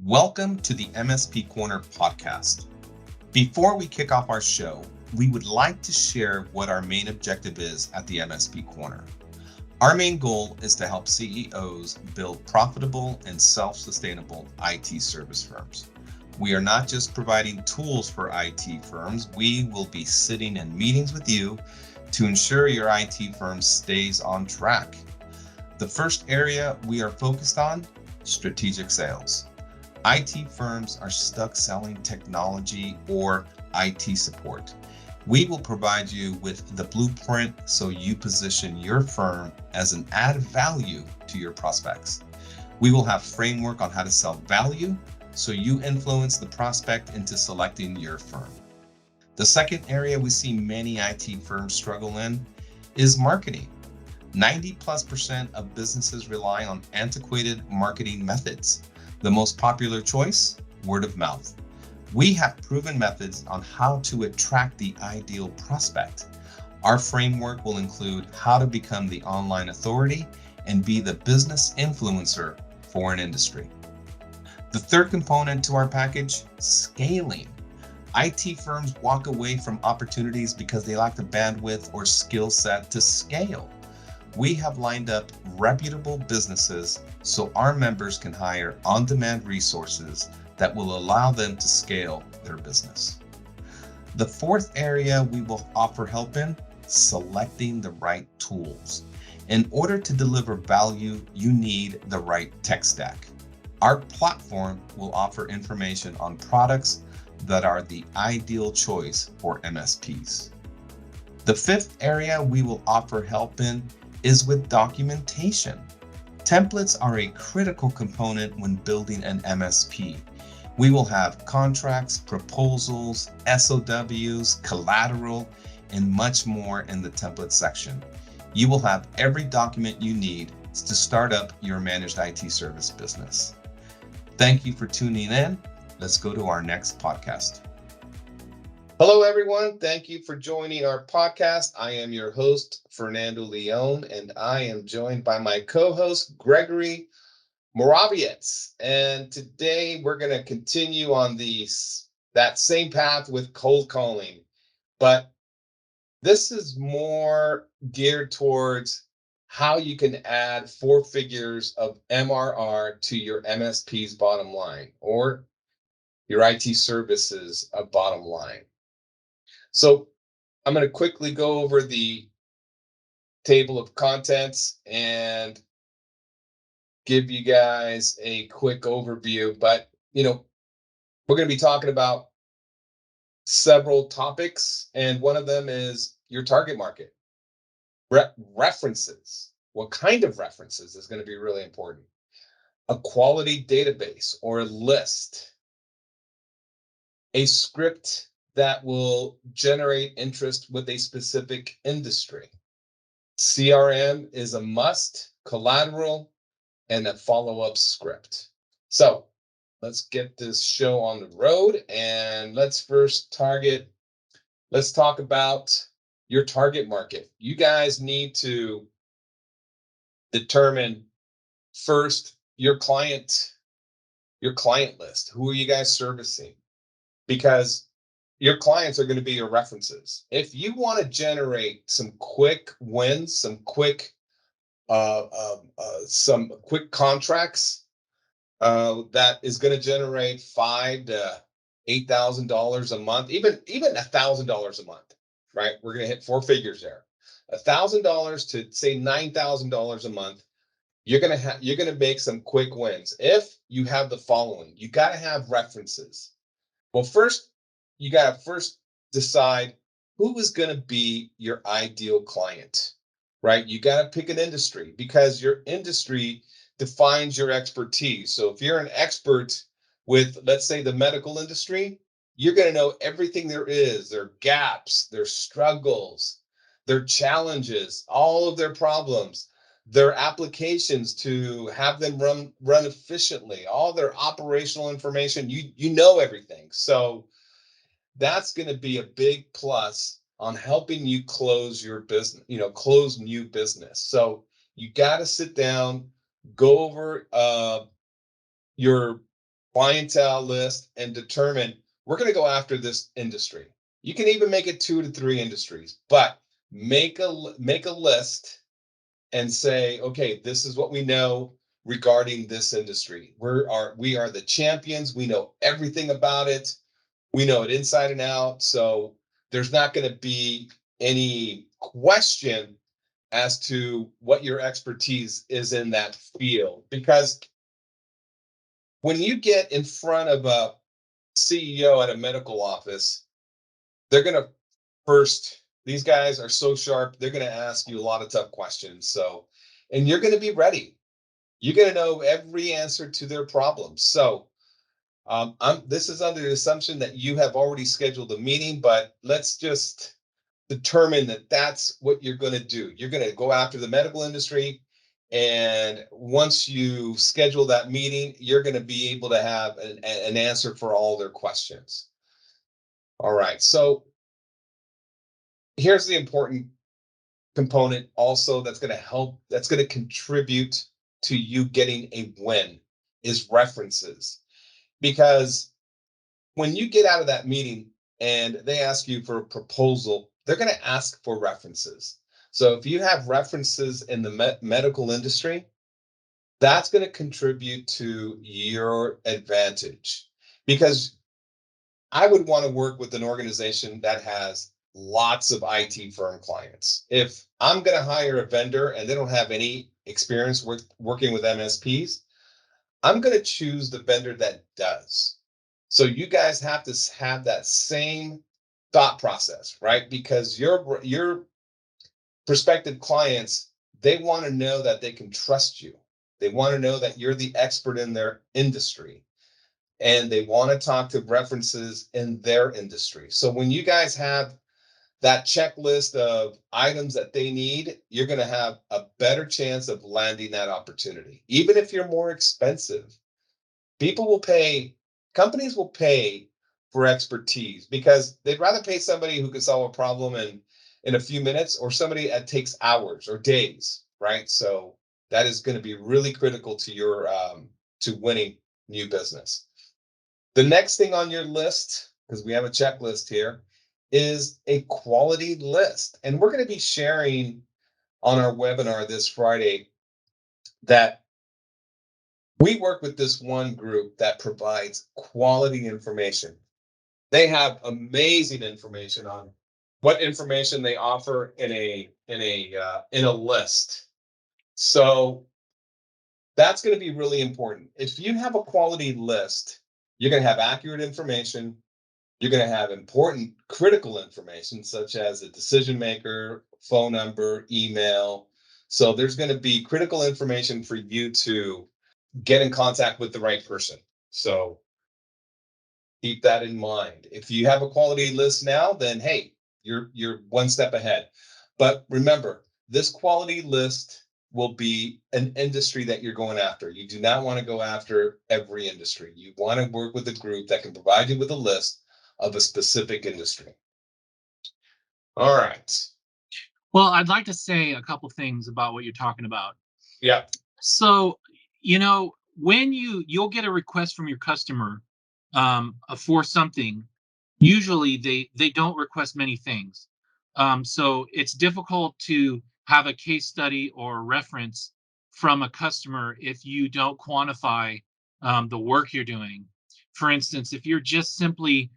Welcome to the MSP Corner podcast. Before we kick off our show, we would like to share what our main objective is at the MSP Corner. Our main goal is to help CEOs build profitable and self-sustainable IT service firms. We are not just providing tools for IT firms, we will be sitting in meetings with you to ensure your IT firm stays on track. The first area we are focused on, strategic sales. IT firms are stuck selling technology or IT support. We will provide you with the blueprint so you position your firm as an added value to your prospects. We will have framework on how to sell value so you influence the prospect into selecting your firm. The second area we see many IT firms struggle in is marketing. 90+% of businesses rely on antiquated marketing methods. The most popular choice, word of mouth. We have proven methods on how to attract the ideal prospect. Our framework will include how to become the online authority and be the business influencer for an industry. The third component to our package, scaling. IT firms walk away from opportunities because they lack the bandwidth or skill set to scale. We have lined up reputable businesses so our members can hire on-demand resources that will allow them to scale their business. The fourth area we will offer help in, selecting the right tools. In order to deliver value, you need the right tech stack. Our platform will offer information on products that are the ideal choice for MSPs. The fifth area we will offer help in is with documentation. Templates are a critical component when building an MSP. We will have contracts, proposals, SOWs, collateral, and much more in the template section. You will have every document you need to start up your managed IT service business. Thank you for tuning in. Let's go to our next podcast. Hello, everyone. Thank you for joining our podcast. I am your host, Fernando Leon, and I am joined by my co-host, Gregory Moravietz. And today we're going to continue on that same path with cold calling. But this is more geared towards how you can add 4 figures of MRR to your MSP's bottom line or your IT services bottom line. So I'm going to quickly go over the table of contents and give you guys a quick overview. But, we're going to be talking about several topics, and one of them is your target market. References. What kind of references is going to be really important? A quality database or a list. A script that will generate interest with a specific industry. CRM is a must, collateral, and a follow-up script. So let's get this show on the road, and let's talk about your target market. You guys need to determine first your client list. Who are you guys servicing? Because your clients are going to be your references. If you want to generate some quick wins, some quick contracts that is going to generate $5,000 to $8,000 a month, even $1,000 a month, right? We're going to hit 4 figures there. $1,000 to say $9,000 a month. You're going to make some quick wins if you have the following. You got to have references. Well, first, you got to decide who is going to be your ideal client, right? You got to pick an industry because your industry defines your expertise. So if you're an expert with, let's say, the medical industry, you're going to know everything there is, their gaps, their struggles, their challenges, all of their problems, their applications to have them run efficiently, all their operational information. You know everything. So that's going to be a big plus on helping you close your business, close new business. So you got to sit down, go over your clientele list and determine we're going to go after this industry. You can even make it 2 to 3 industries, but make a list and say, okay, this is what we know regarding this industry. We are the champions. We know everything about it. We know it inside and out. So there's not going to be any question as to what your expertise is in that field. Because when you get in front of a CEO at a medical office, they're going to first, these guys are so sharp, they're going to ask you a lot of tough questions. So, and you're going to be ready. You're going to know every answer to their problems. So, this is under the assumption that you have already scheduled a meeting, but let's just determine that that's what you're going to do. You're going to go after the medical industry. And once you schedule that meeting, you're going to be able to have an answer for all their questions. All right. So here's the important component also that's going to help, that's going to contribute to you getting a win is references. Because when you get out of that meeting and they ask you for a proposal, they're going to ask for references. So if you have references in the medical industry, that's going to contribute to your advantage. Because I would want to work with an organization that has lots of IT firm clients. If I'm going to hire a vendor and they don't have any experience working with MSPs, I'm going to choose the vendor that does. So you guys have to have that same thought process, right? Because your prospective clients, they want to know that they can trust you. They want to know that you're the expert in their industry, and they want to talk to references in their industry. So when you guys have that checklist of items that they need, you're going to have a better chance of landing that opportunity. Even if you're more expensive, people will pay, companies will pay for expertise because they'd rather pay somebody who can solve a problem in a few minutes or somebody that takes hours or days, right? So that is going to be really critical to your to winning new business. The next thing on your list, because we have a checklist here, is a quality list. And we're going to be sharing on our webinar this Friday that we work with this one group that provides quality information. They have amazing information on what information they offer in a list. So that's going to be really important. If you have a quality list, you're going to have accurate information. You're going to have important critical information such as a decision maker, phone number, email. So there's going to be critical information for you to get in contact with the right person. So keep that in mind. If you have a quality list now, then hey, you're one step ahead. But remember, this quality list will be an industry that you're going after. You do not want to go after every industry. You want to work with a group that can provide you with a list of a specific industry. All right. Well, I'd like to say a couple things about what you're talking about. Yeah. So, when you'll get a request from your customer for something, usually they don't request many things. So it's difficult to have a case study or reference from a customer if you don't quantify the work you're doing. For instance, if you're just simply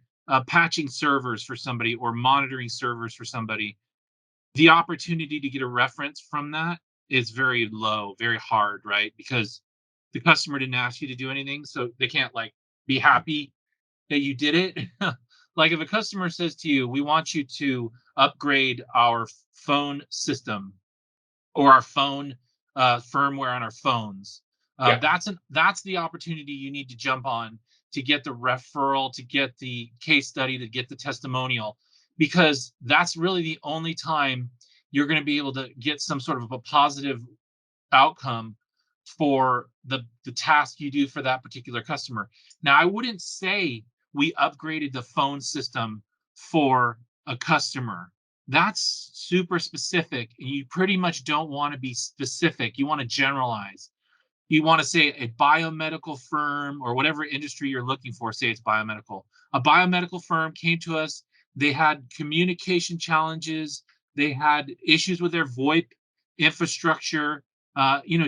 patching servers for somebody or monitoring servers for somebody, the opportunity to get a reference from that is very low, very hard, right? Because the customer didn't ask you to do anything, so they can't like be happy that you did it. Like if a customer says to you, "We want you to upgrade our phone system or our phone firmware on our phones," Yeah. that's the opportunity you need to jump on to get the referral, to get the case study, to get the testimonial, because that's really the only time you're going to be able to get some sort of a positive outcome for the task you do for that particular customer. Now, I wouldn't say we upgraded the phone system for a customer. That's super specific. You pretty much don't want to be specific. You want to generalize. you want to say a biomedical firm or whatever industry you're looking for, say it's biomedical. A biomedical firm came to us, they had communication challenges, they had issues with their VoIP infrastructure.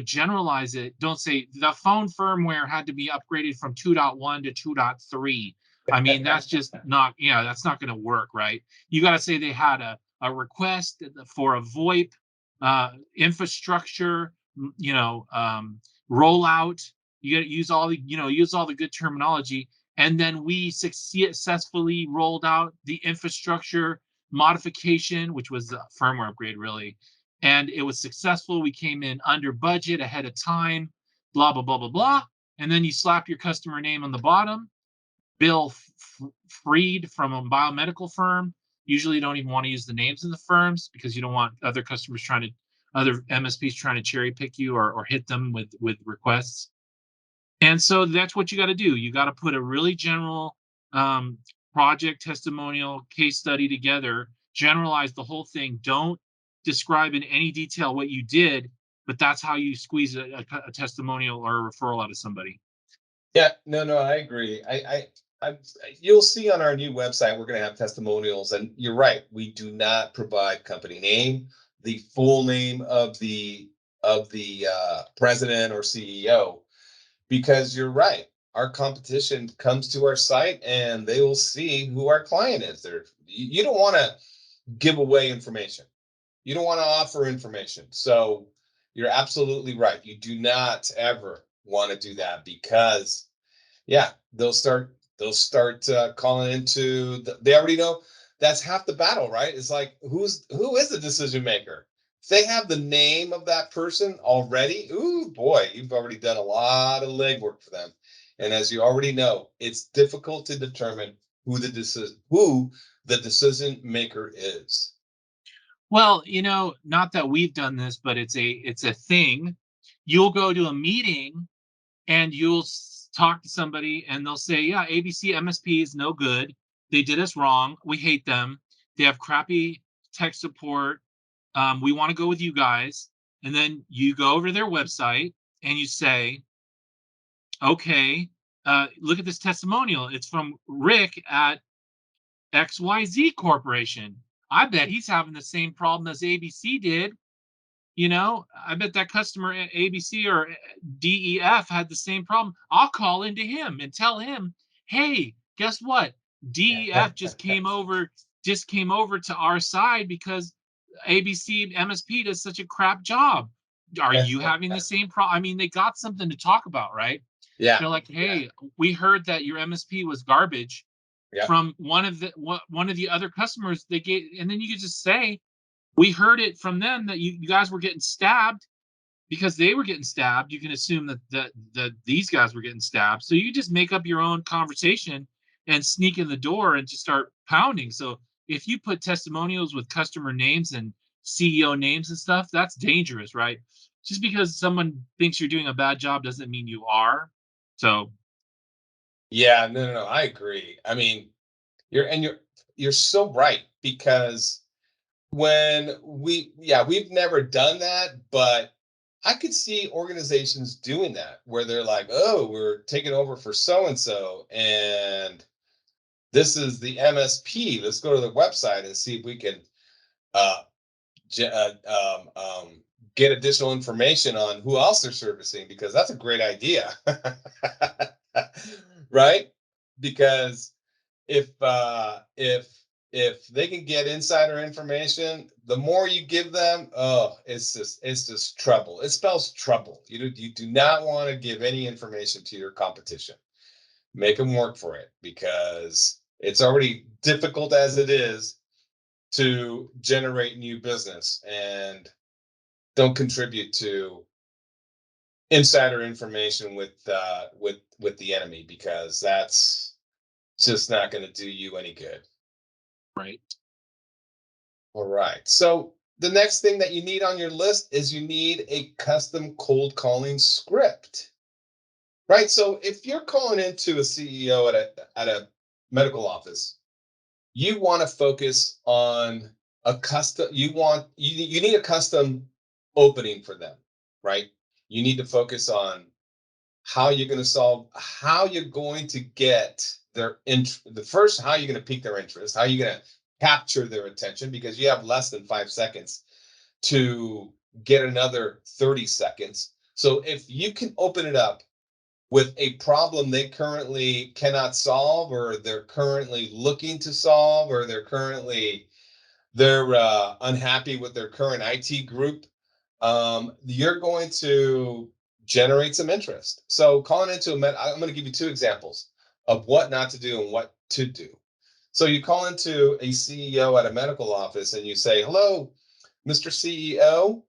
Generalize it. Don't say the phone firmware had to be upgraded from 2.1 to 2.3. I mean, that's just not, that's not going to work, right? You got to say they had a request for a VoIP infrastructure, rollout. You got to use all the good terminology, and then we successfully rolled out the infrastructure modification, which was the firmware upgrade, really, and it was successful. We came in under budget, ahead of time, blah blah blah blah blah, and then you slap your customer name on the bottom. Bill freed from a biomedical firm. Usually, you don't even want to use the names of the firms because you don't want other MSPs trying to cherry pick you or hit them with requests. And so that's what you got to do. You got to put a really general um, project, testimonial, case study together, generalize the whole thing. Don't describe in any detail what you did, but that's how you squeeze a testimonial or a referral out of somebody. Yeah, no, I agree. I, you'll see on our new website, we're going to have testimonials, and you're right. We do not provide company name, the full name of the president or CEO, because you're right. Our competition comes to our site, and they will see who our client is. You don't want to give away information. You don't want to offer information. So you're absolutely right. You do not ever want to do that because yeah, they'll start calling into they already know that's half the battle, right? It's like who is the decision maker? If they have the name of that person already, ooh boy, you've already done a lot of legwork for them. And as you already know, it's difficult to determine who the decision maker is. Well, not that we've done this, but it's a thing. You'll go to a meeting and you'll talk to somebody and they'll say, yeah, ABC MSP is no good. They did us wrong. We hate them. They have crappy tech support. We want to go with you guys. And then you go over to their website and you say, okay, look at this testimonial. It's from Rick at XYZ Corporation. I bet he's having the same problem as ABC did. I bet that customer at ABC or DEF had the same problem. I'll call into him and tell him, hey, guess what? DEF just came over to our side because ABC MSP does such a crap job. Are you having the same problem? I mean, they got something to talk about, right? Yeah, They're like, hey, we heard that your MSP was garbage yeah, from one of the other customers they gave, and then you could just say, we heard it from them that you guys were getting stabbed because they were getting stabbed. You can assume that these guys were getting stabbed. So you just make up your own conversation and sneak in the door and just start pounding. So if you put testimonials with customer names and CEO names and stuff, that's dangerous, right? Just because someone thinks you're doing a bad job doesn't mean you are. So yeah. No. I agree. I mean, you're so right because we've never done that, but I could see organizations doing that where they're like, oh, we're taking over for so and so, and this is the MSP. Let's go to the website and see if we can uh, get additional information on who else they're servicing because that's a great idea, right? Because if they can get insider information, the more you give them, oh, it's just trouble. It spells trouble. You do not want to give any information to your competition. Make them work for it because it's already difficult as it is to generate new business, and don't contribute to insider information with the enemy because that's just not going to do you any good. right. All right. So the next thing that you need on your list is you need a custom cold calling script. Right? So if you're calling into a CEO at a medical office, you want to focus on a custom you need a custom opening for them, right? You need to focus on how you're going to solve, how you're going to get their the first, how you're going to pique their interest, how you're going to capture their attention, because you have less than 5 seconds to get another 30 seconds. So if you can open it up with a problem they currently cannot solve, or they're currently looking to solve, or they're unhappy with their current IT group, you're going to generate some interest. So calling into I'm going to give you two examples of what not to do and what to do. So you call into a CEO at a medical office and you say, "Hello, Mr. CEO,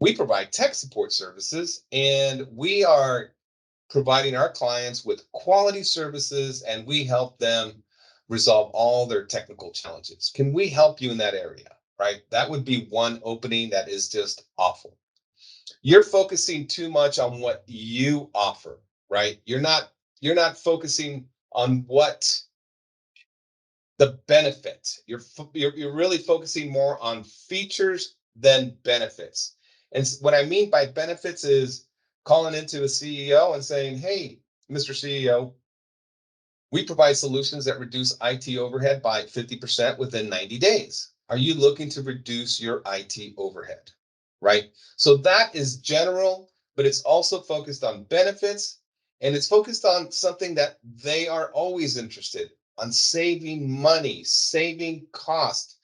we provide tech support services, and we are providing our clients with quality services, and we help them resolve all their technical challenges. Can we help you in that area?" Right? That would be one opening that is just awful. You're focusing too much on what you offer, right? You're not focusing on what the benefit. You're really focusing more on features than benefits. And what I mean by benefits is calling into a CEO and saying, "Hey, Mr. CEO, we provide solutions that reduce IT overhead by 50% within 90 days. Are you looking to reduce your IT overhead?" Right? So that is general, but it's also focused on benefits, and it's focused on something that they are always interested on: saving money, saving cost.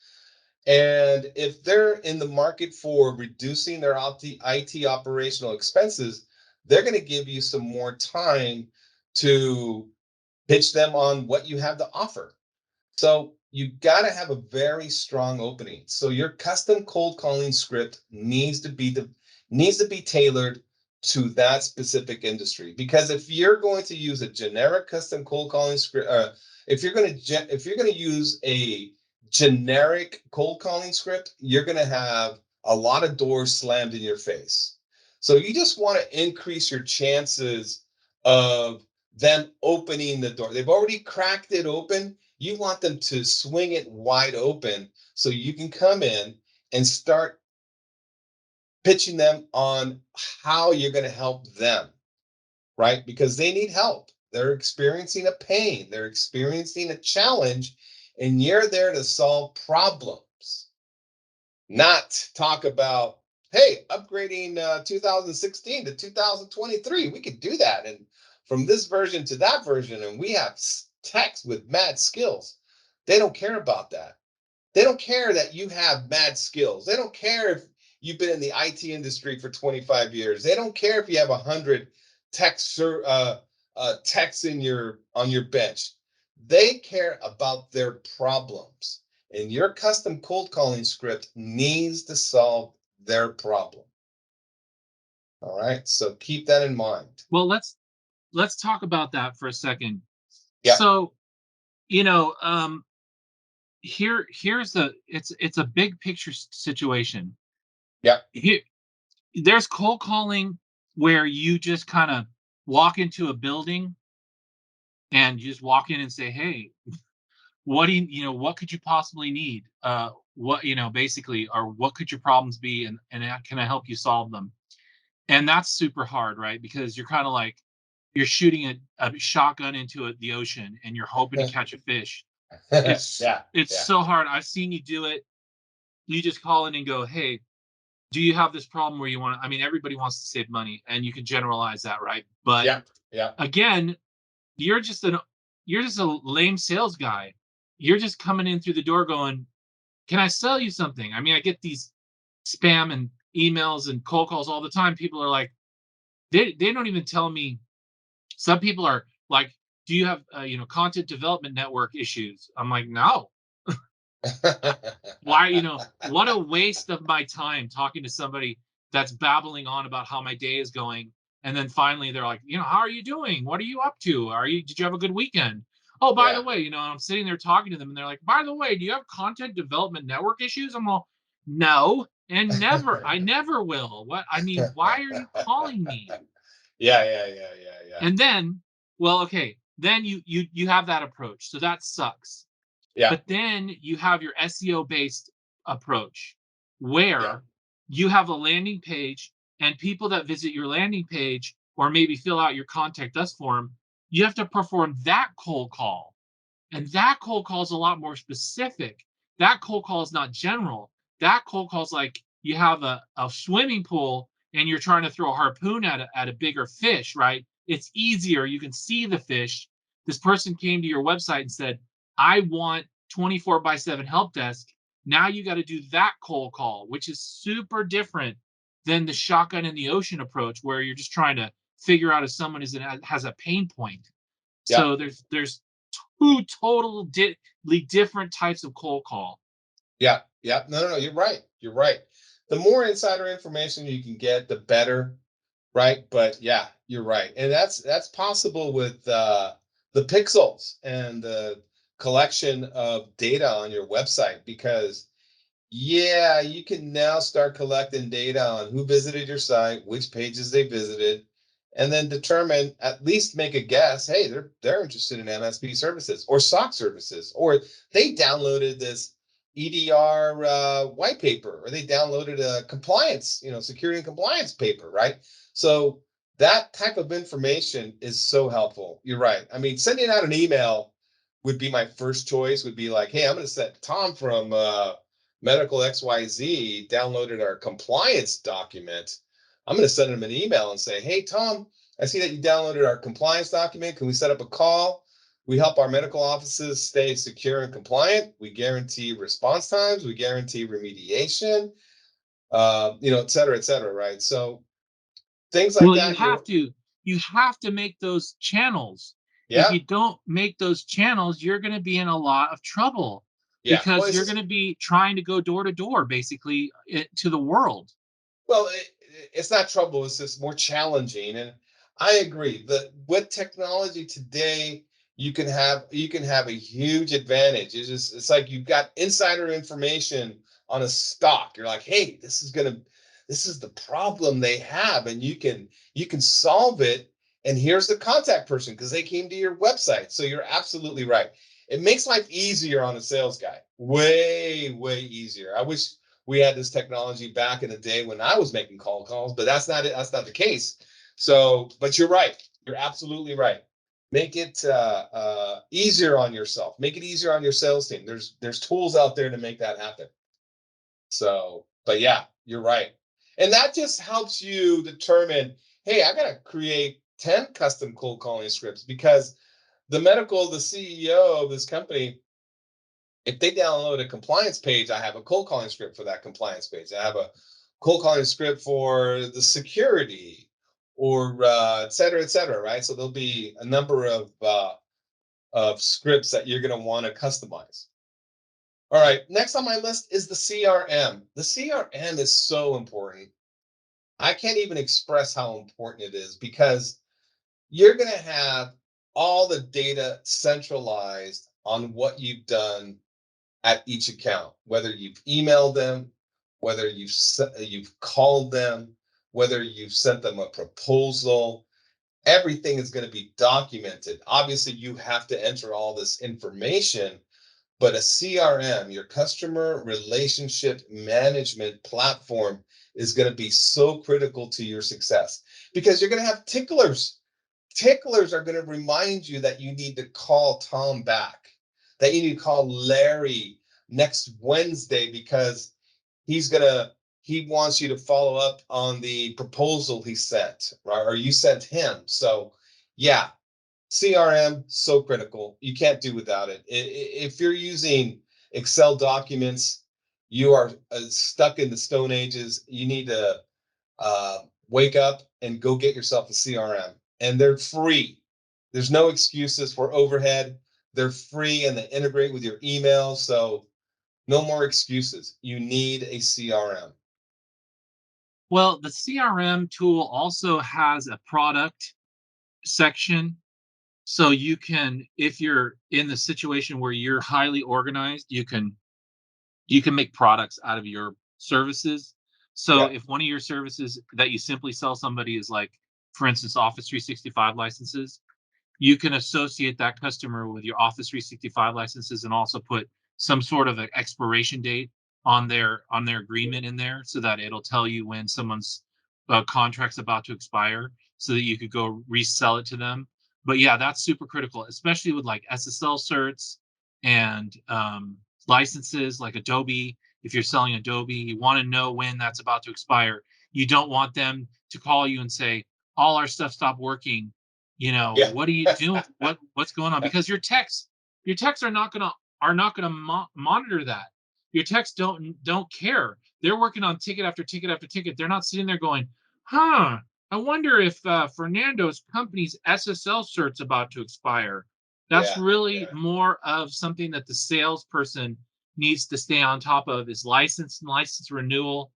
And if they're in the market for reducing their IT operational expenses, they're going to give you some more time to pitch them on what you have to offer. So you got to have a very strong opening. So your custom cold calling script needs to be tailored to that specific industry. Because if you're going to use a generic custom cold calling script, if you're going to use a generic cold calling script, you're going to have a lot of doors slammed in your face. So you just want to increase your chances of them opening the door. They've already cracked it open. You want them to swing it wide open so you can come in and start pitching them on how you're going to help them, right? Because they need help. They're experiencing a pain, they're experiencing a challenge, and you're there to solve problems, not talk about, "Hey, upgrading 2016 to 2023. We could do that. And from this version to that version, and we have techs with mad skills." They don't care about that. They don't care that you have mad skills. They don't care if you've been in the IT industry for 25 years. They don't care if you have 100 techs techs on your bench. They care about their problems. And your custom cold calling script needs to solve their problem. All right. So keep that in mind. Well, let's talk about that for a second. Yeah. So, you know, here's the it's a big picture situation. Yeah. Here there's cold calling where you just kind of walk into a building and you just walk in and say, "Hey, what do what could you possibly need? What, basically, or what could your problems be, and can I help you solve them?" And that's super hard, right? Because you're kind of like you're shooting a shotgun into the ocean and you're hoping to catch a fish. It's Yeah. it's Yeah. so hard. I've seen you do it. You just call in and go, "Hey, do you have this problem where you want to?" I mean, everybody wants to save money, and you can generalize that, right? But Yeah. Yeah. again, you're just an you're just a lame sales guy. You're just coming in through the door going, "Can I sell you something?" I mean, I get these spam and emails and cold calls all the time. People are like, they don't even tell me. Some people are like, "Do you have content development network issues?" I'm like, "No." Why, what a waste of my time talking to somebody that's babbling on about how my day is going. And then finally they're like, "How are you doing? What are you up to? Did you have a good weekend? Oh, by the Yeah. way," I'm sitting there talking to them and they're like, "By the way, do you have content development network issues?" I'm all, "No, and I never will. What, I mean, why are you calling me?" Yeah. Yeah. Yeah. Yeah. Yeah. And then, well, okay, then you have that approach. So that sucks. Yeah. But then you have your SEO based approach Yeah. where you have a landing page and people that visit your landing page or maybe fill out your contact us form, you have to perform that cold call. And that cold call is a lot more specific. That cold call is not general. That cold call is like you have a swimming pool and you're trying to throw a harpoon at a bigger fish, right? It's easier. You can see the fish. This person came to your website and said, I want 24/7 help desk. Now you got to do that cold call, which is super different than the shotgun in the ocean approach, where you're just trying to figure out if someone has a pain point. Yeah. So there's two totally different types of cold call. Yeah. Yeah. No. You're right. You're right. The more insider information you can get, the better, right? But yeah, you're right, and that's possible with the pixels and the collection of data on your website, because yeah, you can now start collecting data on who visited your site, which pages they visited, and then determine, at least make a guess. Hey, they're interested in MSP services or SOC services, or they downloaded this EDR white paper, or they downloaded a compliance, security and compliance paper, right? So that type of information is so helpful. You're right. I mean, sending out an email would be my first choice. Would be like, hey, I'm going to send Tom from Medical XYZ downloaded our compliance document. I'm going to send him an email and say, hey, Tom, I see that you downloaded our compliance document. Can we set up a call? We help our medical offices stay secure and compliant. We guarantee response times. We guarantee remediation, et cetera, right? So things like Well, that. you have to make those channels. If Yeah, you don't make those channels, you're going to be in a lot of trouble, yeah. Well, because it's you're just going to be trying to go door to door, basically, to the world. Well, it's not trouble. It's just more challenging, and I agree that with technology today, you can have a huge advantage. It's like you've got insider information on a stock. You're like, hey, this is the problem they have, and you can solve it. And here's the contact person because they came to your website. So you're absolutely right. It makes life easier on a sales guy. Way, way easier. I wish we had this technology back in the day when I was making cold calls, but that's not it. That's not the case. So, but you're right. You're absolutely right. Make it easier on yourself. Make it easier on your sales team. There's tools out there to make that happen. So, but yeah, you're right. And that just helps you determine, hey, I got to create 10 custom cold calling scripts, because the CEO of this company, if they download a compliance page, I have a cold calling script for that compliance page. I have a cold calling script for the security, or et cetera, right? So there'll be a number of scripts that you're going to want to customize. All right, next on my list is the CRM. The CRM is so important. I can't even express how important it is, because you're going to have all the data centralized on what you've done at each account, whether you've emailed them, whether you've called them, whether you've sent them a proposal. Everything is going to be documented. Obviously, you have to enter all this information, but a CRM, your customer relationship management platform, is going to be so critical to your success, because you're going to have ticklers. Ticklers are going to remind you that you need to call Tom back, that you need to call Larry next Wednesday, because he wants you to follow up on the proposal he sent, right? Or you sent him. So yeah, CRM, so critical. You can't do without it. If you're using Excel documents, you are stuck in the Stone Ages. You need to uh, wake up and go get yourself a CRM. And they're free. There's no excuses for overhead. They're free and they integrate with your email. So no more excuses. You need a CRM. Well, the CRM tool also has a product section. So you can, if you're in the situation where you're highly organized, you can make products out of your services. So Yeah. if one of your services that you simply sell somebody is, like, for instance, Office 365 licenses, you can associate that customer with your Office 365 licenses and also put some sort of an expiration date on their agreement in there, so that it'll tell you when someone's contract's about to expire. so that you could go resell it to them. But yeah, that's super critical, especially with like SSL certs and licenses like Adobe. If you're selling Adobe, you want to know when that's about to expire. You don't want them to call you and say, all our stuff stopped working. Yeah. What are you doing? What's going on? Because your techs are not gonna monitor that. Your techs don't care. They're working on ticket after ticket after ticket. They're not sitting there going, huh, I wonder if Fernando's company's SSL cert's about to expire. That's Yeah. really Yeah. more of something that the salesperson needs to stay on top of is license and license renewal,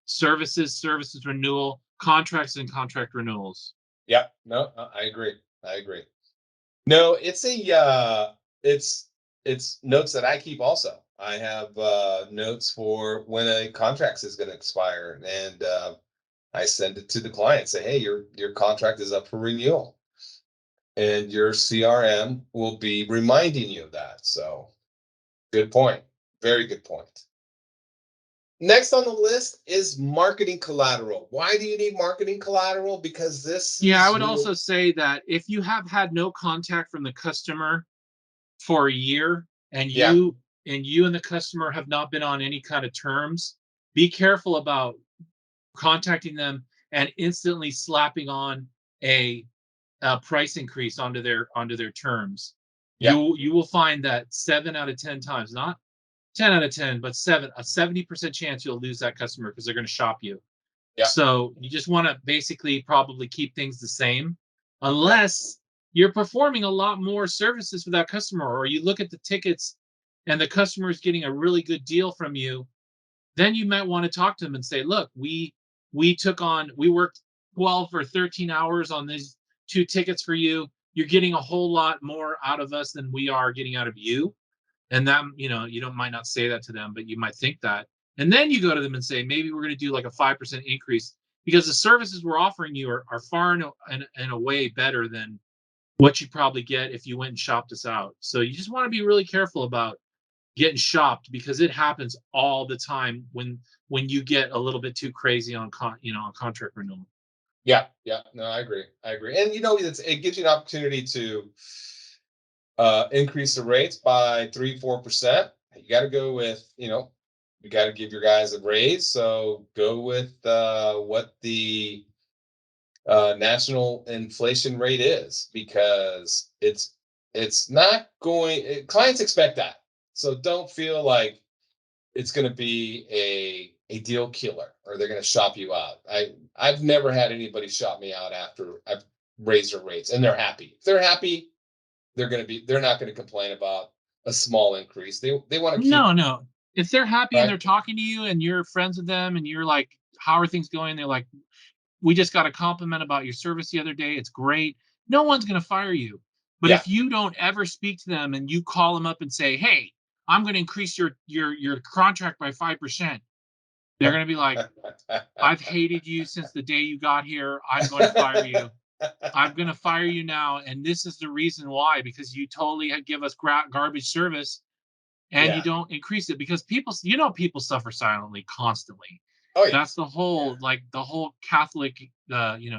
services renewal, contracts and contract renewals. Yeah. No, I agree. I agree. No, it's it's notes that I keep also. I have notes for when a contract is going to expire, and I send it to the client. Say, hey, your contract is up for renewal, and your CRM will be reminding you of that. So, good point. Very good point. Next on the list is marketing collateral. Why do you need marketing collateral? Because this Yeah, I is would real. also say that if you have had no contact from the customer for a year and Yeah. you and the customer have not been on any kind of terms, be careful about contacting them and instantly slapping on a, price increase onto their terms. Yeah. You will find that 7 out of 10 times, not 10 out of 10, but 70% chance you'll lose that customer because they're going to shop you. Yeah. So you just want to basically probably keep things the same, Yeah. unless you're performing a lot more services for that customer, or you look at the tickets and the customer is getting a really good deal from you. Then you might want to talk to them and say, look, we worked 12 or 13 hours on these two tickets for you. You're getting a whole lot more out of us than we are getting out of you. And that, you don't might not say that to them, but you might think that. And then you go to them and say, maybe we're going to do like a 5% increase because the services we're offering you are far and away better than what you probably get if you went and shopped us out. So you just want to be really careful about getting shopped because it happens all the time when you get a little bit too crazy on contract renewal. Yeah, yeah, no, I agree. I agree. And it gives you an opportunity to increase the rates by 3-4%. You got to go with, you got to give your guys a raise. So go with what the national inflation rate is, because it's not clients expect that. So don't feel like it's going to be a deal killer or they're going to shop you out. I've never had anybody shop me out after I've raised their rates, and they're happy. If they're happy, they're not going to complain about a small increase. They want to keep, No, no. If they're happy and right. they're talking to you and you're friends with them and you're like, how are things going? They're like, we just got a compliment about your service the other day. It's great. No one's going to fire you. But Yeah. if you don't ever speak to them and you call them up and say, "Hey, I'm going to increase your contract by 5%," they're going to be like, "I've hated you since the day you got here. I'm going to fire you. I'm going to fire you now, and this is the reason why, because you totally give us garbage service and you Yeah. don't increase it because people suffer silently constantly. Oh yeah. That's the Yeah. whole Catholic,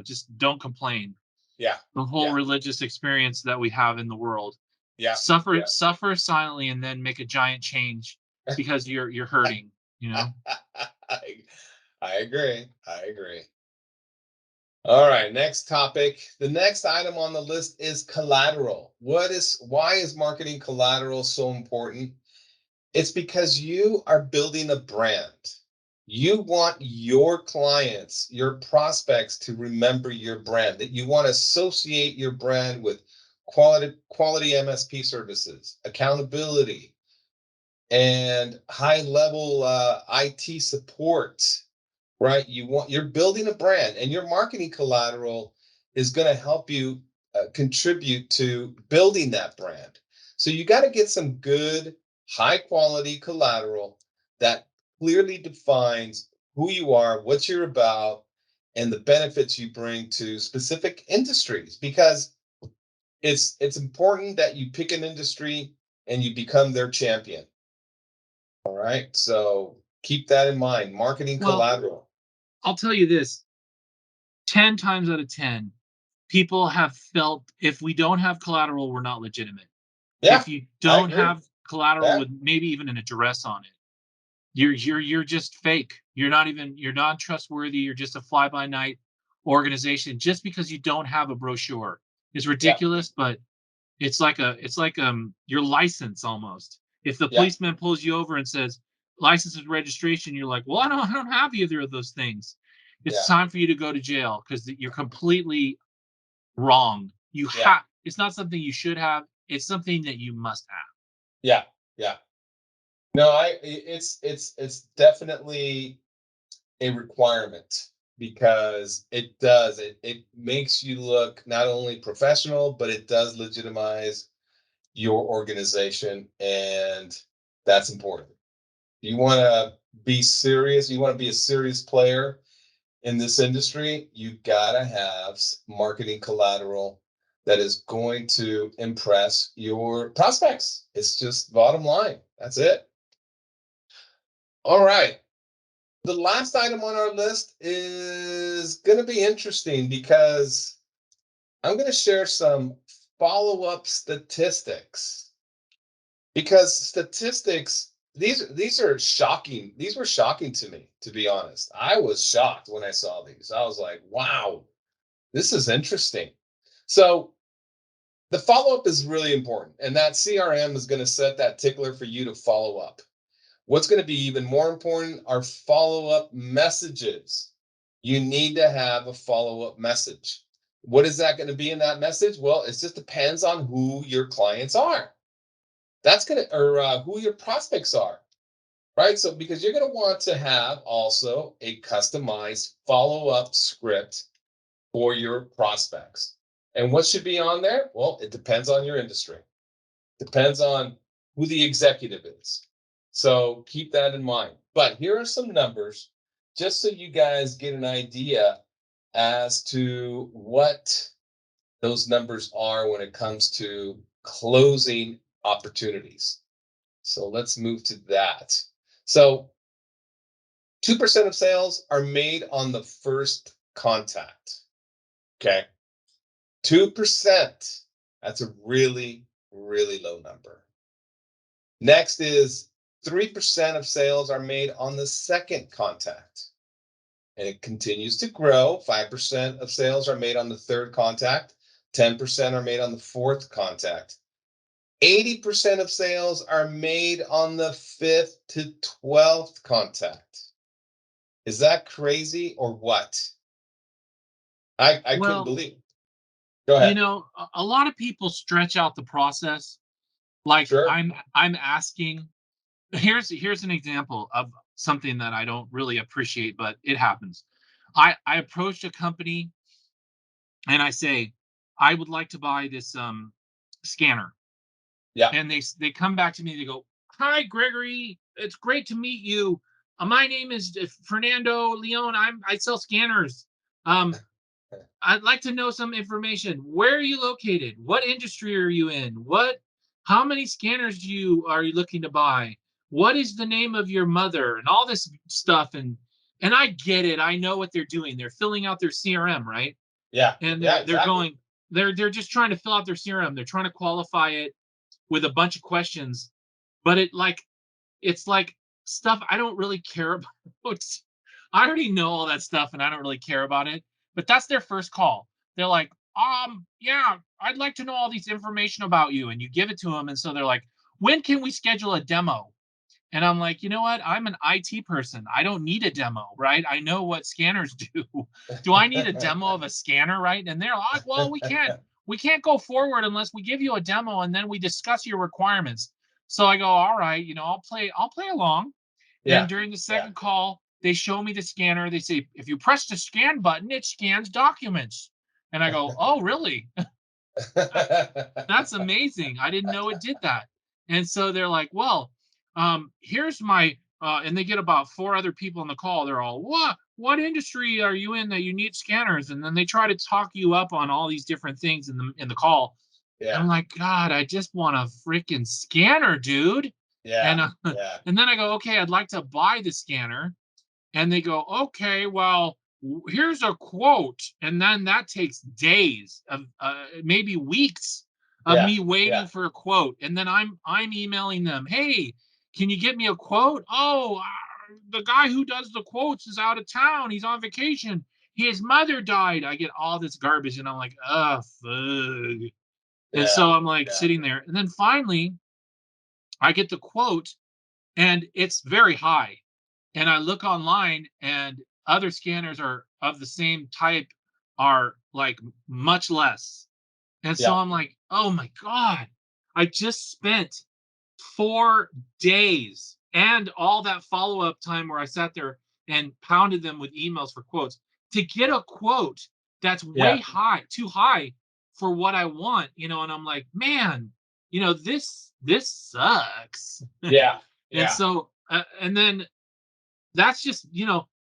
just don't complain. Yeah. The whole Yeah. religious experience that we have in the world. Yeah. Suffer silently and then make a giant change because you're hurting, you know? I, I agree. I agree. All right, next topic. The next item on the list is collateral. Why is marketing collateral so important? It's because you are building a brand. You want your clients, your prospects to remember your brand, that you want to associate your brand with quality MSP services, accountability, and high level IT support, right? You're building a brand, and your marketing collateral is going to help you contribute to building that brand. So you got to get some good, high quality collateral that clearly defines who you are, what you're about, and the benefits you bring to specific industries. Because it's important that you pick an industry and you become their champion. All right. So keep that in mind. Marketing Well, collateral. I'll tell you this. 10 times out of 10, people have felt if we don't have collateral, we're not legitimate. Yeah, If you I don't agree. have collateral Yeah, with maybe even an address on it, you're just fake. You're not trustworthy. You're just a fly by night organization just because you don't have a brochure. It's yeah, ridiculous, but it's like your license almost. If the yeah, policeman pulls you over and says license and registration, you're like, well, I don't have either of those things. It's yeah, time for you to go to jail because you're completely wrong. You yeah, have it's not something you should have. It's something that you must have. yeah, yeah. No, it's definitely a requirement because it makes you look not only professional, but it does legitimize your organization, and that's important. You want to be serious, you want to be a serious player in this industry, you gotta have marketing collateral that is going to impress your prospects. It's just bottom line. That's it. All right. The last item on our list is going to be interesting because I'm going to share some follow up statistics. Because statistics, these are shocking. These were shocking to me, to be honest. I was shocked when I saw these. I was like, wow, this is interesting. So the follow up is really important, and that CRM is going to set that tickler for you to follow up. What's going to be even more important are follow up messages. You need to have a follow up message. What is that going to be in that message? Well, it just depends on who your clients are. That's going to, or who your prospects are, right? So, because you're going to want to have also a customized follow up script for your prospects. And what should be on there? Well, it depends on your industry, depends on who the executive is. So keep that in mind. But here are some numbers just so you guys get an idea as to what those numbers are when it comes to closing opportunities. So let's move to that. So 2% of sales are made on the first contact. Okay. 2%. That's a really, really low number. Next is 3% of sales are made on the second contact. And it continues to grow. 5% of sales are made on the third contact. 10% are made on the fourth contact. 80% of sales are made on the fifth to 12th contact. Is that crazy or what? I couldn't Well, believe it. Go ahead. a lot of people stretch out the process. Like Sure. I'm asking. Here's an example of something that I don't really appreciate, but it happens. I approached a company and I say, I would like to buy this scanner. Yeah. And they come back to me, they go, hi Gregory, it's great to meet you. My name is Fernando Leon. I sell scanners. um I'd like to know some information. Where are you located? What industry are you in? How many scanners are you looking to buy? What is the name of your mother? And all this stuff. And I get it. I know what they're doing. They're filling out their CRM, right? Yeah. And Yeah. they're Exactly. going, they're just trying to fill out their CRM. They're trying to qualify it with a bunch of questions. But it's like stuff I don't really care about. I already know all that stuff and I don't really care about it. But that's their first call. They're like, yeah, I'd like to know all these information about you. And you give it to them. And so they're like, when can we schedule a demo? And I'm like, you know what? I'm an IT person. I don't need a demo, right? I know what scanners do. Do I need a demo of a scanner, right? And they're like, well, we can't go forward unless we give you a demo and then we discuss your requirements. So I go, all right, I'll play along. And Yeah. during the Yeah. second call, they show me the scanner. They say, if you press the scan button, it scans documents. And I go, oh, really? That's amazing. I didn't know it did that. And so they're like, well, here's my and they get about four other people on the call. They're all, what industry are you in that you need scanners? And then they try to talk you up on all these different things in the call. And Yeah. I'm like, God, I just want a freaking scanner, dude. Yeah. And Yeah. and then I go, okay, I'd like to buy the scanner. And they go, okay, well, here's a quote, and then that takes days of maybe weeks of Yeah. me waiting Yeah. for a quote, and then I'm emailing them, hey, can you get me a quote? Oh, the guy who does the quotes is out of town, he's on vacation, his mother died. I get all this garbage, and I'm like, oh fuck. And Yeah. so I'm like Yeah. sitting there, and then finally I get the quote, and it's very high, and I look online, and other scanners are of the same type are like much less. And so Yeah. I'm like, oh my God, I just spent 4 days and all that follow-up time where I sat there and pounded them with emails for quotes to get a quote that's way Yeah. high, too high for what I want, and I'm like, man, this sucks. Yeah. And Yeah. so, and then that's just,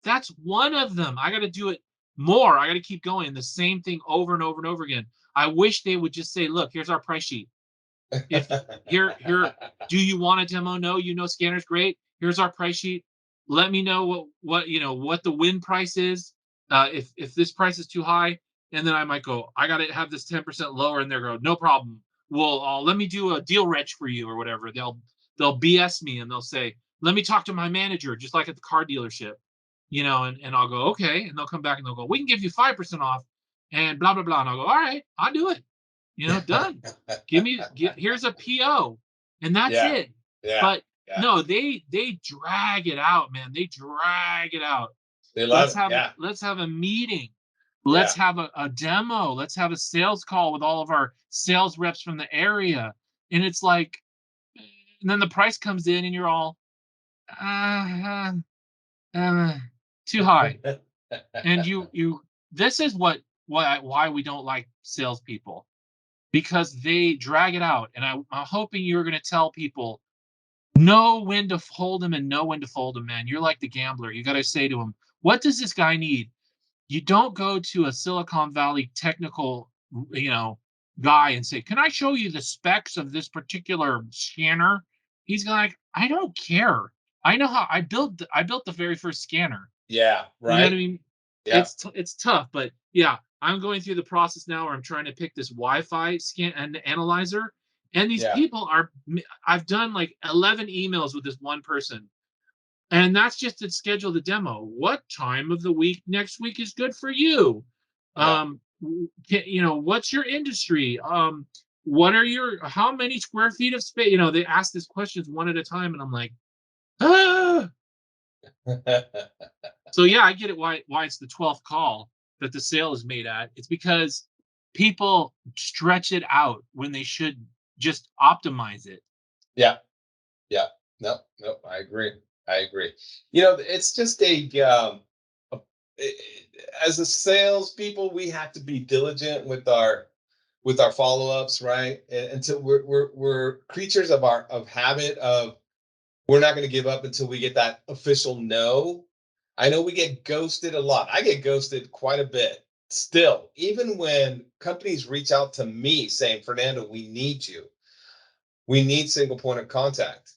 that's one of them. I got to do it more. I got to keep going. The same thing over and over and over again. I wish they would just say, look, here's our price sheet. If here, do you want a demo? No, scanner's great. Here's our price sheet. Let me know what the win price is. If this price is too high, and then I might go, I gotta have this 10% lower, and they go, no problem. Well, let me do a deal reg for you or whatever. They'll BS me, and they'll say, let me talk to my manager, just like at the car dealership, and I'll go, okay, and they'll come back and they'll go, we can give you 5% off, and blah blah blah, and I'll go, all right, I'll do it. Done. Here's a PO, and that's Yeah. it. Yeah. But Yeah. no, they drag it out, man. They drag it out. They love Let's it. have Yeah. let's have a meeting. Let's Yeah. have a demo. Let's have a sales call with all of our sales reps from the area. And it's like, and then the price comes in, and you're all, uh, uh, too high. And this is why we don't like salespeople, because they drag it out. And I'm hoping you're going to tell people, know when to hold them and know when to fold them, man. You're like the gambler. You got to say to him, what does this guy need? You don't go to a Silicon Valley technical, guy and say, can I show you the specs of this particular scanner? He's like, I don't care. I know how I built the very first scanner. Yeah. You know what I Right. mean? Yeah. It's tough, but yeah, I'm going through the process now where I'm trying to pick this Wi-Fi scan and analyzer. And these Yeah. people are, I've done like 11 emails with this one person, and that's just to schedule the demo. What time of the week next week is good for you? Yeah. What's your industry? How many square feet of space? They ask these questions one at a time, and I'm like, ah. So yeah, I get it why it's the 12th call that the sale is made at. It's because people stretch it out when they should just optimize it. Yeah. Yeah. No, no, I agree. I agree. It's just a- as a salespeople, we have to be diligent with our follow-ups, right? Until we're creatures of habit of we're not going to give up until we get that official no. I know we get ghosted a lot. I get ghosted quite a bit still, even when companies reach out to me saying, Fernando, we need you. We need single point of contact.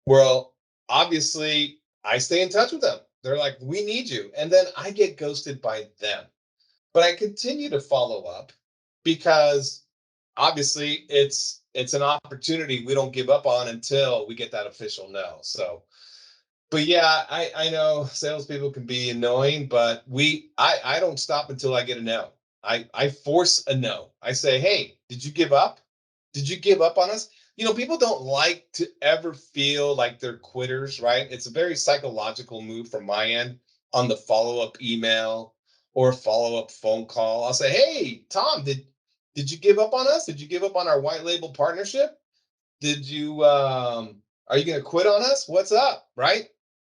Well, obviously, I stay in touch with them. They're like, we need you. And then I get ghosted by them. But I continue to follow up because obviously it's an opportunity we don't give up on until we get that official no. So but yeah, I know salespeople can be annoying, but I don't stop until I get a no. I force a no. I say, hey, did you give up? Did you give up on us? People don't like to ever feel like they're quitters, right? It's a very psychological move from my end on the follow-up email or follow-up phone call. I'll say, hey, Tom, did you give up on us? Did you give up on our white label partnership? Did you are you gonna quit on us? What's up? Right?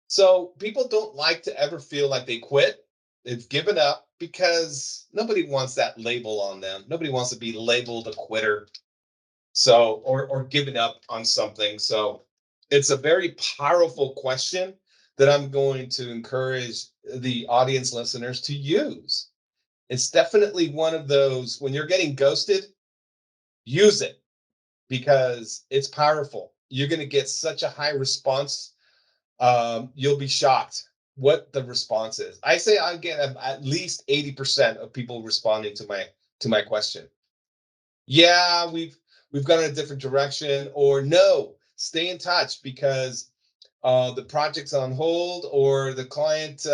So people don't like to ever feel like they quit. They've given up because nobody wants that label on them. Nobody wants to be labeled a quitter. So, or giving up on something. So it's a very powerful question that I'm going to encourage the audience listeners to use. It's definitely one of those when you're getting ghosted, use it because it's powerful. You're going to get such a high response. You'll be shocked. what the response is. I say I get at least 80% of people responding to my question. Yeah, we've gone in a different direction, or no, stay in touch because the project's on hold, or the client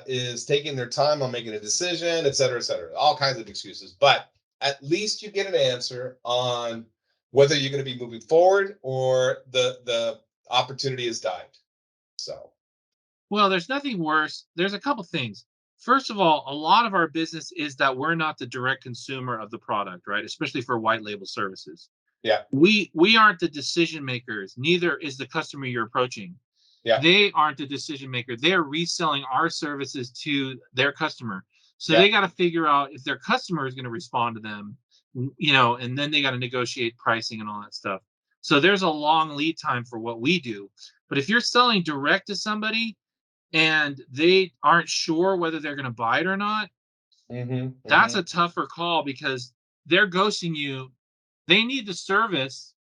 is taking their time on making a decision, et cetera, et cetera. All kinds of excuses. But at least you get an answer on whether you're going to be moving forward or the opportunity has died. So Well, there's nothing worse. There's a couple things. First of all, a lot of our business is that we're not the direct consumer of the product, right? Especially for white label services. yeah, We aren't the decision makers. Neither is the customer you're approaching. yeah, They aren't the decision maker. They're reselling our services to their customer. So yeah, they got to figure out if their customer is going to respond to them, and then they got to negotiate pricing and all that stuff. So there's a long lead time for what we do. But if you're selling direct to somebody and they aren't sure whether they're going to buy it or not, mm-hmm, that's mm-hmm, a tougher call because they're ghosting you. They need the service.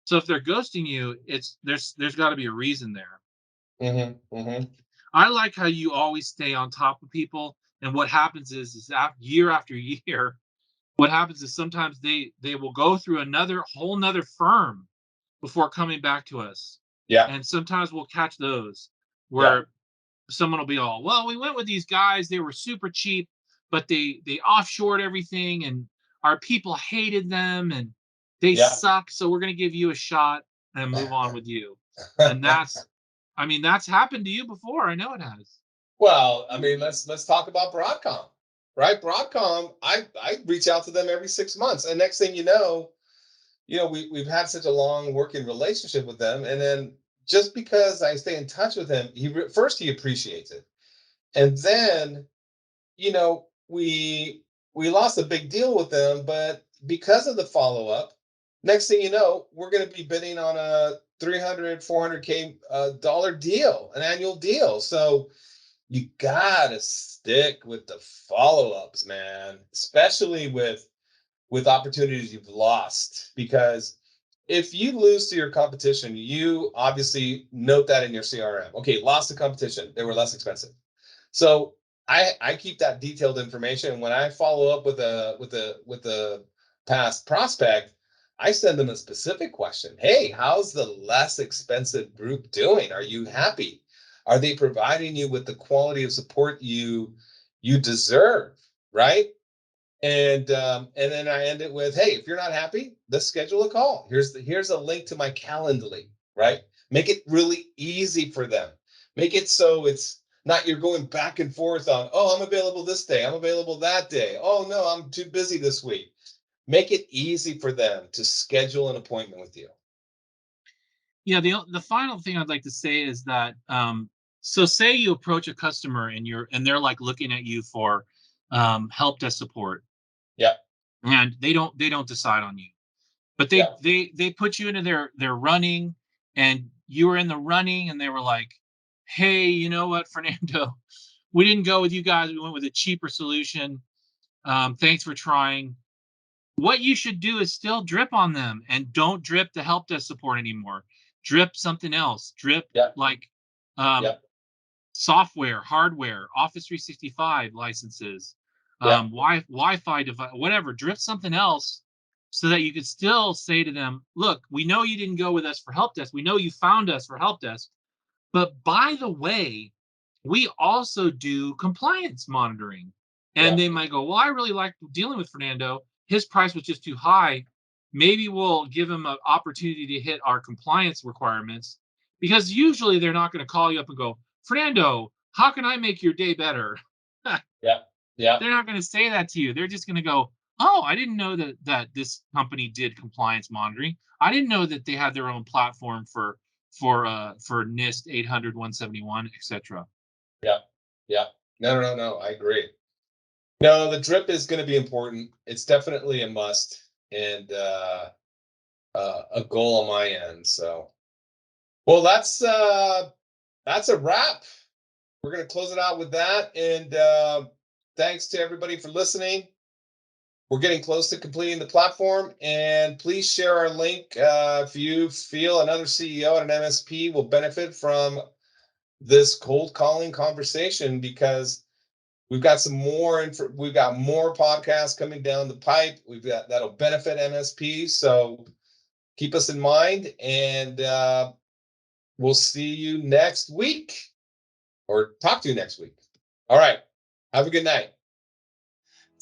So if they're ghosting you, there's got to be a reason there. mm-hmm, mm-hmm. I like how you always stay on top of people. And what happens is year after year, what happens is sometimes they will go through another whole nother firm before coming back to us. Yeah, And sometimes we'll catch those yeah, where someone will be all, well, we went with these guys, they were super cheap, but they offshored everything and our people hated them and they yeah. suck, so we're going to give you a shot and move on with you. And that's happened to you before. I know it has. Well, I mean, let's talk about Broadcom, right? Broadcom, I reach out to them every 6 months, and next thing you know, we've had such a long working relationship with them, and then just because I stay in touch with him, first he appreciates it, and then you know we lost a big deal with them, but because of the follow up, next thing you know, we're going to be bidding on a 300 400K dollar deal, an annual deal. So you gotta stick with the follow-ups, man, especially with opportunities you've lost. Because if you lose to your competition, you obviously note that in your CRM. Okay, lost to competition, they were less expensive. So I keep that detailed information. And when I follow up with a past prospect, I send them a specific question. Hey, how's the less expensive group doing? Are you happy? Are they providing you with the quality of support you deserve? Right? And then I end it with, hey, if you're not happy, let's schedule a call. Here's a link to my Calendly, right? Make it really easy for them. Make it so it's not you're going back and forth on, oh, I'm available this day, I'm available that day. Oh no, I'm too busy this week. Make it easy for them to schedule an appointment with you. Yeah, the final thing I'd like to say is that so say you approach a customer and they're like looking at you for help desk support Yeah, and they don't decide on you. But they yeah, they they put you into their running and you were in the running and they were like, "Hey, you know what, Fernando? We didn't go with you guys. We went with a cheaper solution. Thanks for trying." What you should do is still drip on them and don't drip the help desk support anymore. Drip something else. Drip yeah, like um, yeah, software, hardware, Office 365 licenses, yeah, Wi-Fi device, whatever. Drip something else so that you could still say to them, "Look, we know you didn't go with us for help desk. We know you found us for help desk, but by the way, we also do compliance monitoring." And yeah, they might go, "Well, I really like dealing with Fernando. His price was just too high. Maybe we'll give him an opportunity to hit our compliance requirements." Because usually they're not going to call you up and go, "Fernando, how can I make your day better?" yeah, yeah, They're not going to say that to you. They're just going to go, "Oh, I didn't know that this company did compliance monitoring. I didn't know that they had their own platform for NIST 800 171, etc." yeah, yeah. No, no, no, no. I agree. No, the drip is going to be important. It's definitely a must and a goal on my end. So, well, that's a wrap. We're going to close it out with that. And thanks to everybody for listening. We're getting close to completing the platform, and please share our link if you feel another CEO at an MSP will benefit from this cold calling conversation, because we've got we've got more podcasts coming down the pipe. That'll benefit MSPs. So keep us in mind, and we'll see you next week, or talk to you next week. All right. Have a good night.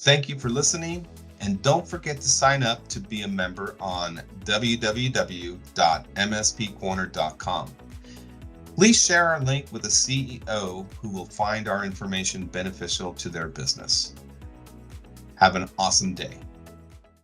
Thank you for listening, and don't forget to sign up to be a member on www.mspcorner.com. Please share our link with a CEO who will find our information beneficial to their business. Have an awesome day.